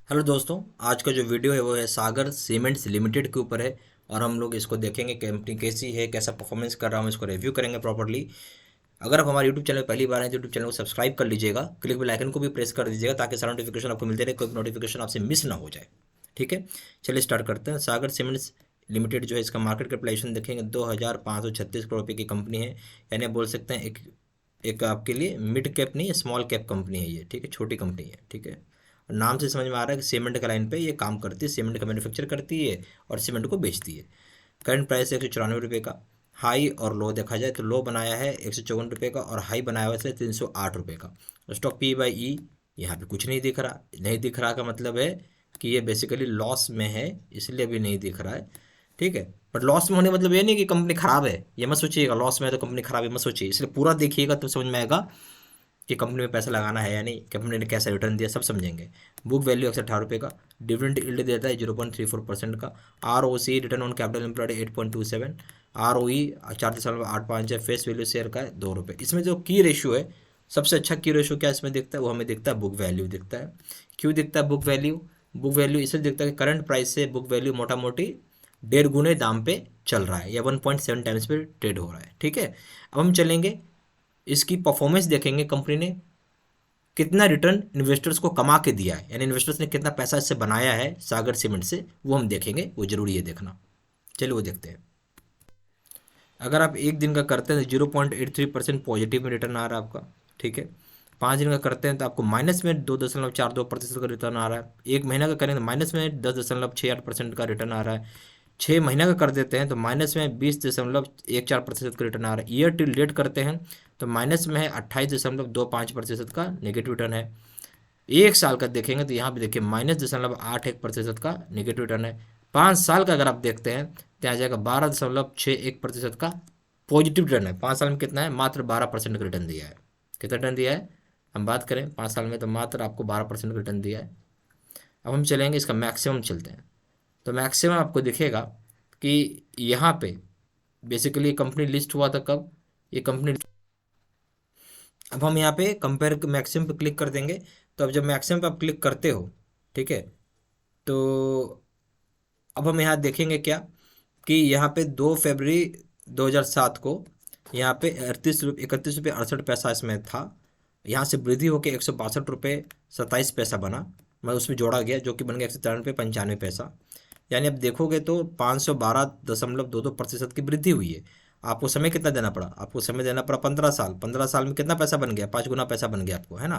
Hello दोस्तों, आज का जो वीडियो है वो है सागर सीमेंट्स लिमिटेड के ऊपर है। और हम लोग इसको देखेंगे कंपनी कैसी है, कैसा परफॉर्मेंस कर रहा हूँ, इसको रिव्यू करेंगे प्रॉपर्ली। अगर आप हमारे यूट्यूब चैनल पहली बार हैं तो यूट्यूब चैनल को सब्सक्राइब कर लीजिएगा, क्लिक बेल आइकन को भी प्रेस कर दीजिएगा ताकि सारा नोटिफिकेशन आपको मिलते रहे, कोई नोटिफिकेशन आपसे मिस ना हो जाए। ठीक है, चलिए स्टार्ट करते हैं। सागर सीमेंट्स लिमिटेड जो है, इसका मार्केट कैपिटलाइजेशन देखेंगे 2,536 करोड़ रुपये की कंपनी है। यानी आप बोल सकते हैं एक एक आपके लिए मिड कैप नहीं, स्मॉल कैप कंपनी है ये। ठीक है, छोटी कंपनी है। ठीक है, नाम से समझ में आ रहा है कि सीमेंट का लाइन पे ये काम करती है, सीमेंट का मैन्युफैक्चर करती है और सीमेंट को बेचती है। करंट प्राइस 194 रुपये का। हाई और लो देखा जाए तो लो बनाया है 154 रुपये का और हाई बनाया हुआ है 308 रुपये का। स्टॉक P/E यहाँ पे कुछ नहीं दिख रहा। नहीं दिख रहा का मतलब है कि ये बेसिकली लॉस में है, इसलिए अभी नहीं दिख रहा है। ठीक है, बट लॉस में होने मतलब ये नहीं कि कंपनी खराब है, ये मत सोचिएगा। लॉस में है तो कंपनी खराब है मत सोचिए, इसलिए पूरा देखिएगा तो समझ में आएगा कि कंपनी में पैसा लगाना है या नहीं, कंपनी ने कैसा रिटर्न दिया, सब समझेंगे। बुक वैल्यू 118 रुपये का। डिविडेंड यील्ड देता है 0.34% का। ROC return on capital employed 8.27। ROE 4.85 है। फेस वैल्यू शेयर का है 2 रुपये। इसमें जो की रेशियो है, सबसे अच्छा की रेशियो क्या इसमें दिखता है, वो हमें दिखता है बुक वैल्यू दिखता है। क्यों दिखता है बुक वैल्यू? बुक वैल्यू इसलिए दिखता है कि करंट प्राइस से बुक वैल्यू मोटा मोटी 1.5 गुने दाम पे चल रहा है या 1.7 टाइम्स पे ट्रेड हो रहा है। ठीक है, अब हम चलेंगे, इसकी परफॉर्मेंस देखेंगे, कंपनी ने कितना रिटर्न इन्वेस्टर्स को कमा के दिया है, यानी इन्वेस्टर्स ने कितना पैसा इससे बनाया है सागर सीमेंट से, वो हम देखेंगे। वो जरूरी है देखना। चलिए वो देखते हैं। अगर आप एक दिन का करते हैं तो 0.83% पॉजिटिव में रिटर्न आ रहा है आपका। ठीक है, 5 दिन का करते हैं तो आपको माइनस में 2.42% का रिटर्न आ रहा है। एक महीना का करेंगे तो माइनस में 10.68% का रिटर्न आ रहा है। 6 महीना का कर देते हैं तो माइनस में 20.14% का रिटर्न आ रहा है। ईयर टिल डेट करते हैं तो माइनस में है 28.25% का नेगेटिव रिटर्न है। एक साल का देखेंगे तो यहाँ पे देखिए -0.81% का नेगेटिव रिटर्न है। 5 साल का अगर आप देखते हैं तो आ जाएगा 12.61% का पॉजिटिव रिटर्न है। 5 साल में कितना है? मात्र 12% का रिटर्न दिया है। कितना रिटर्न दिया है? हम बात करें 5 साल में तो मात्र आपको 12% का रिटर्न दिया है। अब हम चलेंगे इसका मैक्सिमम चलते हैं, तो मैक्सिमम आपको दिखेगा कि यहाँ पे बेसिकली कंपनी लिस्ट हुआ था कब, ये कंपनी। अब हम यहाँ पे कंपेयर मैक्सिमम पे क्लिक कर देंगे। तो अब जब मैक्सिमम पे आप क्लिक करते हो, ठीक है, तो अब हम यहाँ देखेंगे क्या कि यहाँ पे 2 फरवरी 2007 को यहाँ पे 31 रुपये 31 रुपये 68 पैसा इसमें था। यहाँ से वृद्धि होकर 162 रुपये 27 पैसा बना, मतलब उसमें जोड़ा गया, जो कि बन गया 193 रुपये 95 पैसा। यानी अब देखोगे तो 512.22% की वृद्धि हुई है। आपको समय कितना देना पड़ा? आपको समय देना पड़ा 15 साल। 15 साल में कितना पैसा बन गया? 5 गुना पैसा बन गया आपको, है ना।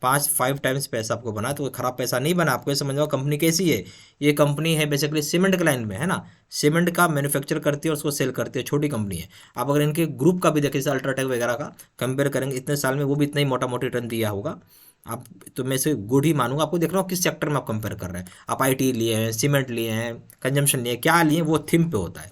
5 टाइम्स पैसा आपको बना, तो कोई खराब पैसा नहीं बना। आपको ये समझ लो कंपनी कैसी है। ये कंपनी है बेसिकली सीमेंट के लाइन में, है ना। सीमेंट का मैन्युफैक्चर करती है और उसको सेल करती है, छोटी कंपनी है। आप अगर इनके ग्रुप का भी देखें, जैसे अल्ट्राटेक वगैरह का कंपेयर करेंगे, इतने साल में वो भी इतना ही मोटा मोटी रिटर्न दिया होगा। आप तो मैं से गुड ही मानूंगा। आपको देख रहा हूँ किस सेक्टर में आप कंपेयर कर रहे हैं। आप IT लिए हैं, सीमेंट लिए हैं, कंजम्पशन लिए हैं, क्या लिए हैं, वो थीम पे होता है।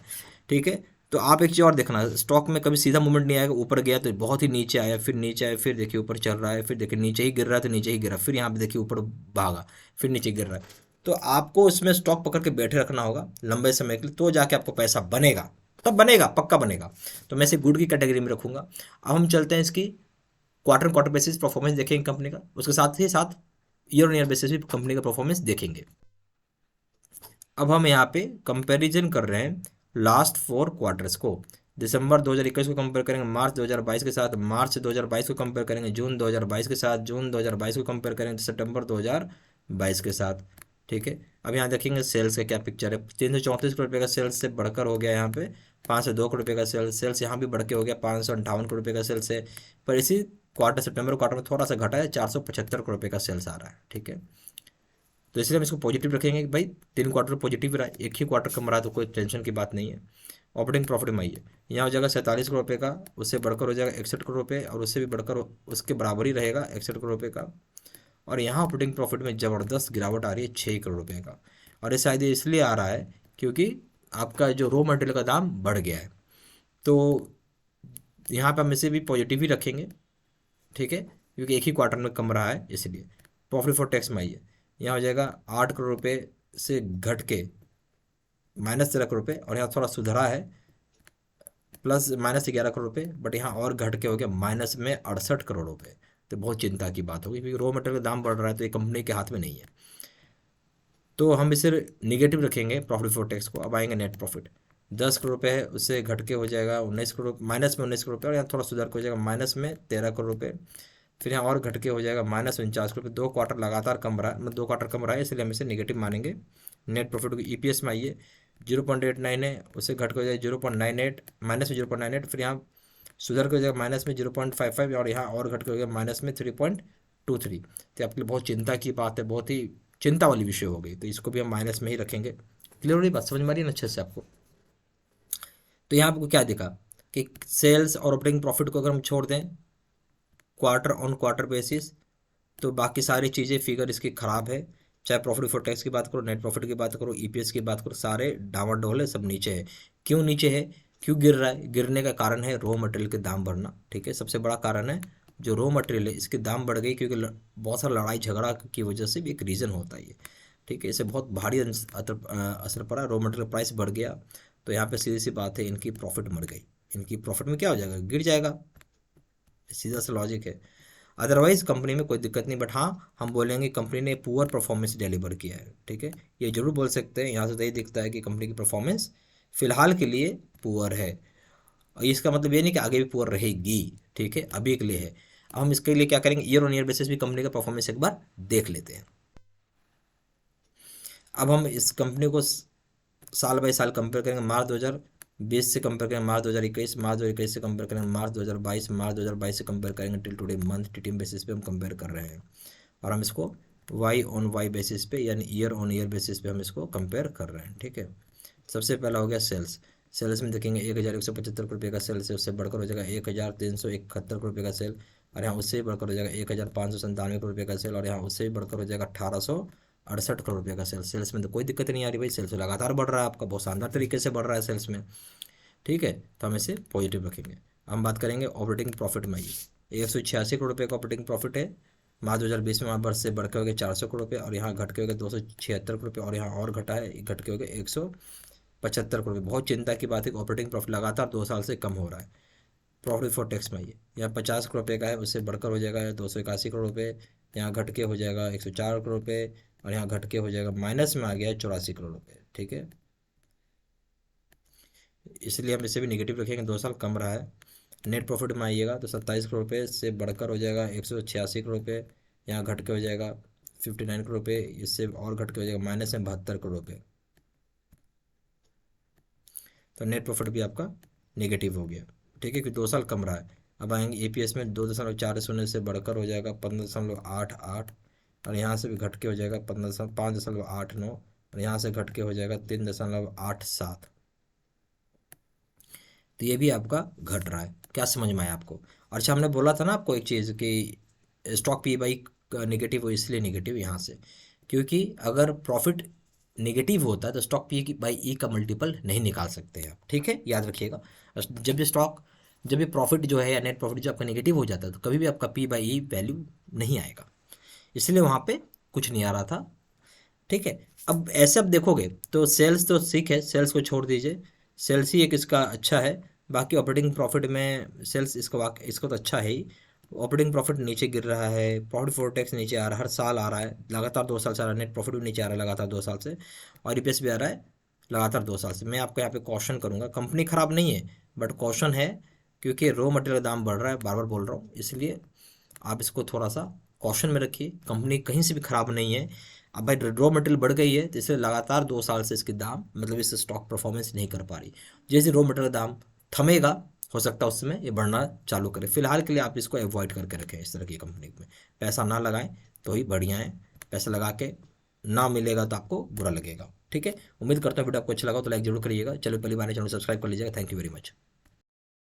ठीक है, तो आप एक चीज़ और देखना, स्टॉक में कभी सीधा मूवमेंट नहीं आएगा। ऊपर गया तो बहुत ही नीचे आया, फिर नीचे आया, फिर देखिए ऊपर चल रहा है, फिर देखिए नीचे ही गिर रहा है तो नीचे ही गिरा, फिर यहाँ पे देखिए ऊपर भागा, फिर नीचे गिर रहा है। तो आपको इसमें स्टॉक पकड़ के बैठे रखना होगा लंबे समय के लिए, तो जाके आपको पैसा बनेगा, तब बनेगा, पक्का बनेगा। तो मैं इसे गुड की कैटेगरी में रखूंगा। अब हम चलते हैं इसकी क्वार्टर क्वार्टर बेसिस परफॉर्मेंस देखेंगे कंपनी का, उसके साथ ही साथ ईयर ऑन ईयर बेसिस भी कंपनी का परफॉर्मेंस देखेंगे। अब हम यहाँ पे कंपैरिजन कर रहे हैं लास्ट 4 क्वार्टर्स को। दिसंबर 2021 को कंपेयर करेंगे मार्च 2022 के साथ, मार्च 2022 को कंपेयर करेंगे जून 2022 के साथ, जून 2022 को कंपेयर करेंगे सितंबर 2022 के साथ। ठीक है, अब यहाँ देखेंगे सेल्स का क्या पिक्चर है। 334 करोड़ रुपये का सेल्स से बढ़कर हो गया यहाँ पे 502 करोड़ रुपये का सेल्स। सेल्स यहाँ भी बढ़ के हो गया 558 करोड़ रुपये का सेल्स है। पर इसी क्वार्टर सितंबर क्वार्टर में थोड़ा सा घटा है, 475 करोड़ रुपये का सेल्स आ रहा है। ठीक है, तो इसलिए हम इसको पॉजिटिव रखेंगे कि भाई 3 क्वार्टर पॉजिटिव रहा है, एक ही क्वार्टर कम रहा तो कोई टेंशन की बात नहीं है। ऑपरेटिंग प्रॉफिट में आइए, यहाँ हो जाएगा 47 करोड़ रुपये का, उससे बढ़कर हो जाएगा 61 करोड़ रुपये, और उससे भी बढ़कर उसके बराबर ही रहेगा 61 करोड़ रुपये का। और यहाँ ऑपरेटिंग प्रॉफिट में ज़बरदस्त गिरावट आ रही है 6 करोड़ रुपये का। और ये शायद ये इसलिए आ रहा है क्योंकि आपका जो रॉ मटेरियल का दाम बढ़ गया है। तो यहाँ पर हम इसे भी पॉजिटिव ही रखेंगे। ठीक है, क्योंकि एक ही क्वार्टर में कम रहा है इसलिए। प्रॉफिट फॉर टैक्स में आइए, यहाँ हो जाएगा 8 करोड़ रुपये से घट के -13 करोड़ रुपये, और यहाँ थोड़ा सुधरा है प्लस -11 करोड़ रुपये, बट यहाँ और घट के हो गया माइनस में 68 करोड़ रुपये। तो बहुत चिंता की बात होगी क्योंकि रॉ मटेरियल का दाम बढ़ रहा है, तो ये कंपनी के हाथ में नहीं है। तो हम इसे निगेटिव रखेंगे प्रॉफिट बिफोर टैक्स को। अब आएंगे नेट प्रॉफिट, 10 करोड़ रुपये है, उससे घट के हो जाएगा 19 करोड़, माइनस में 19 करोड़ रुपये, और यहाँ थोड़ा सुधार के हो जाएगा माइनस में 13 करोड़ रुपये। फिर यहाँ और घट के हो जाएगा -49 करोड़। 2 क्वार्टर लगातार कम रहा है, मतलब 2 क्वार्टर कम रहा है, इसलिए हम इसे निगेटिव मानेंगे। नेट प्रॉफिट को ईपीएस में आइए, 0.89 है, उससे घट के हो जाएगा 0.98, माइनस में 0.98, फिर यहाँ सुधर के हो जाएगा माइनस में 0.55, और यहाँ और घट के हो गया माइनस में 3.23। तो आपके लिए बहुत चिंता की बात है, बहुत ही चिंता वाली विषय हो गई, तो इसको भी हम माइनस में ही रखेंगे। क्लियर हो रही बात, समझ में आ रही है ना अच्छे से आपको? तो यहाँ आपको क्या दिखा कि सेल्स और ऑपरेटिंग प्रॉफिट को अगर हम छोड़ दें क्वार्टर ऑन क्वार्टर बेसिस, तो बाकी सारी चीज़ें फिगर इसकी ख़राब है। चाहे प्रॉफिट बिफोर टैक्स की बात करो, नेट प्रॉफिट की बात करो, ईपीएस की बात करो, सारे डामाडोल है, सब नीचे है। क्यों नीचे है, क्यों गिर रहा है? गिरने का कारण है रॉ मटेरियल के दाम बढ़ना, ठीक है, सबसे बड़ा कारण है। जो रॉ मटेरियल है इसके दाम बढ़ गई, क्योंकि बहुत सारा लड़ाई झगड़ा की वजह से भी एक रीज़न होता है ये, ठीक है। इससे बहुत भारी असर पड़ा, रॉ मटेरियल प्राइस बढ़ गया, तो यहाँ पे सीधी सी बात है इनकी प्रॉफिट मर गई, इनकी प्रॉफिट में क्या हो जाएगा, गिर जाएगा, सीधा सा लॉजिक है। अदरवाइज कंपनी में कोई दिक्कत नहीं, बट हाँ हम बोलेंगे कंपनी ने पुअर परफॉर्मेंस डिलीवर किया है, ठीक है, ये जरूर बोल सकते हैं। यहाँ से तो ये दिखता है कि कंपनी की परफॉर्मेंस फिलहाल के लिए पुअर है, और इसका मतलब ये नहीं कि आगे भी पुअर रहेगी, ठीक है, अभी के लिए है। अब हम इसके लिए क्या करेंगे, ईयर ऑन ईयर बेसिस भी कंपनी का परफॉर्मेंस एक बार देख लेते हैं। अब हम इस कंपनी को साल बाई साल कंपेयर करेंगे, मार्च 2020 से कंपेयर करेंगे, मार्च 2021, मार्च 2021 से कंपेयर करेंगे, मार्च 2022, मार्च 2022 से कंपेयर करेंगे, till today month TTM basis पे हम कंपेयर कर रहे हैं, और हम इसको वाई ऑन वाई बेसिस पे यानी ईयर ऑन ईयर बेसिस पे हम इसको कंपेयर कर रहे हैं, ठीक है। सबसे पहला हो गया सेल्स। सेल्स में देखेंगे 1175 रुपये का सेल्स है, उससे बढ़कर हो जाएगा 1371 रुपये का सेल, और यहाँ उससे भी बढ़कर हो जाएगा 1597 रुपये का सेल, और यहाँ उससे भी बढ़कर हो जाएगा 1868 करोड़ रुपये का सेल्स। सेल्स में तो कोई दिक्कत नहीं आ रही भाई, सेल्स लगातार बढ़ रहा है आपका, बहुत शानदार तरीके से बढ़ रहा है सेल्स में, ठीक है, तो हम इसे पॉजिटिव रखेंगे। हम बात करेंगे ऑपरेटिंग प्रॉफिट में, ये 186 करोड़ रुपये का ऑपरेटिंग प्रॉफिट है। मार्च 2020 में वर्ष से बढ़ के हो गए 400 करोड़ रुपये, और यहाँ घट के हो गए 276 करोड़ रुपये, और यहाँ और घटा है, घट के हो गए 175 करोड़ रुपये। बहुत चिंता की बात है कि ऑपरेटिंग प्रॉफिट लगातार 2 साल से कम हो रहा है। प्रॉफिट फॉर टैक्स में यहाँ 50 करोड़ रुपये का है, उससे बढ़कर हो जाएगा 281 करोड़ रुपये, यहाँ घट के हो जाएगा 104 करोड़ रुपये, और यहाँ घट के हो जाएगा माइनस में आ गया 84 करोड़ रुपये, ठीक है, इसलिए हम इसे भी निगेटिव रखेंगे, 2 साल कम रहा है। नेट प्रॉफिट में आइएगा तो 27 करोड़ रुपये से बढ़कर हो जाएगा 186 करोड़ रुपये, यहाँ घट के हो जाएगा 59 करोड़ रुपये, इससे और घट के हो जाएगा माइनस में 72 करोड़ रुपये, तो नेट प्रॉफिट भी आपका नेगेटिव हो गया, ठीक है, क्योंकि 2 साल कम रहा है। अब आएंगे एपीएस में 2.40 से बढ़कर हो जाएगा 15.88, और यहाँ से भी घट के हो जाएगा 5.89, और यहाँ से घट के हो जाएगा 3.87। तो ये भी आपका घट रहा है, क्या समझ में आया आपको? अच्छा, हमने बोला था ना आपको एक चीज़ कि स्टॉक पी बाई निगेटिव हो, इसलिए निगेटिव यहाँ से, क्योंकि अगर प्रॉफिट निगेटिव होता है तो स्टॉक पी बाई ई का मल्टीपल नहीं निकाल सकते आप, ठीक है, याद रखिएगा। जब भी प्रॉफिट जो है या नेट प्रॉफिट जो आपका निगेटिव हो जाता है तो कभी भी आपका पी बाई ई वैल्यू नहीं आएगा, इसलिए वहाँ पे कुछ नहीं आ रहा था, ठीक है। अब ऐसे आप देखोगे तो सेल्स तो ठीक है, सेल्स को छोड़ दीजिए, सेल्स ही एक इसका अच्छा है, बाकी ऑपरेटिंग प्रॉफिट में सेल्स इसको तो अच्छा है ही। ऑपरेटिंग प्रॉफिट नीचे गिर रहा है, प्रॉफिट बिफोर टैक्स नीचे आ रहा है, हर साल आ रहा है, लगातार 2 साल से आ रहा है, नेट प्रॉफिट भी नीचे आ रहा है लगातार 2 साल से, और ईपीएस भी आ रहा है लगातार 2 साल से। मैं आपको यहाँ पे कॉशन करूँगा, कंपनी ख़राब नहीं है बट कॉशन है, क्योंकि रॉ मटेरियल का दाम बढ़ रहा है, बार बार बोल रहा हूँ, इसलिए आप इसको थोड़ा सा कॉशन में रखिए। कंपनी कहीं से भी ख़राब नहीं है, अब भाई रॉ मटेरियल बढ़ गई है तो इसलिए लगातार 2 साल से इसके दाम, मतलब इससे स्टॉक परफॉर्मेंस नहीं कर पा रही। जैसे रॉ मटेरियल दाम थमेगा, हो सकता है उस समय ये बढ़ना चालू करे। फिलहाल के लिए आप इसको अवॉइड करके रखें, इस तरह की कंपनी में पैसा ना लगाएं तो ही बढ़िया है, पैसा लगा के ना मिलेगा तो आपको बुरा लगेगा, ठीक है। उम्मीद करता हूँ वीडियो आपको अच्छा लगा तो लाइक जरूर करिएगा। चलो पहली बार चैनल सब्सक्राइब कर लीजिएगा। Thank you very much.